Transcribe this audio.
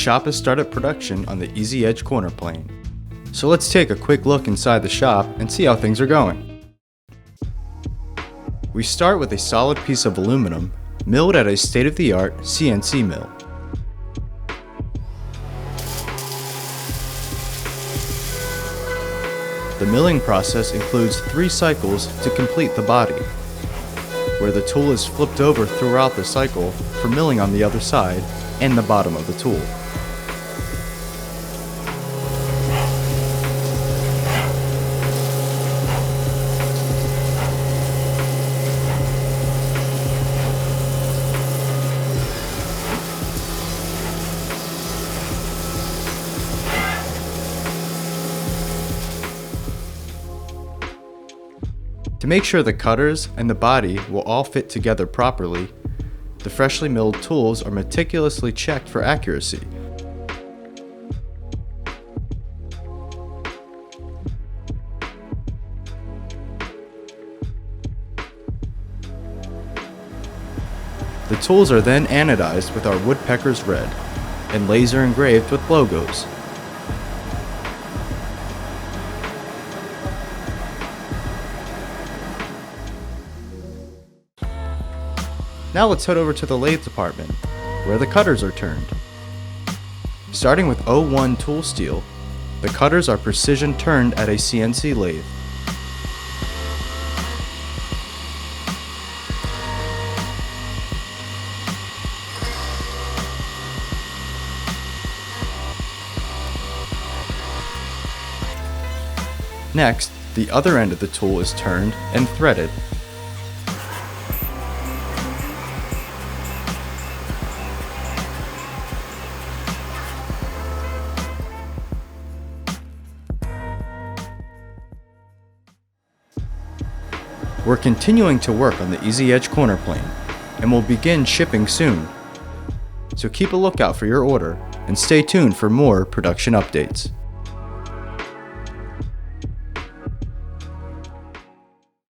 shop has started production on the Easy Edge corner plane. So let's take a quick look inside the shop and see how things are going. We start with a solid piece of aluminum milled at a state-of-the-art CNC mill. The milling process includes 3 cycles to complete the body, where the tool is flipped over throughout the cycle for milling on the other side and the bottom of the tool. To make sure the cutters and the body will all fit together properly, the freshly milled tools are meticulously checked for accuracy. The tools are then anodized with our Woodpeckers red and laser engraved with logos. Now let's head over to the lathe department, where the cutters are turned. Starting with 01 tool steel, the cutters are precision turned at a CNC lathe. Next, the other end of the tool is turned and threaded. We're continuing to work on the Easy Edge corner plane, and will begin shipping soon. So keep a lookout for your order, and stay tuned for more production updates.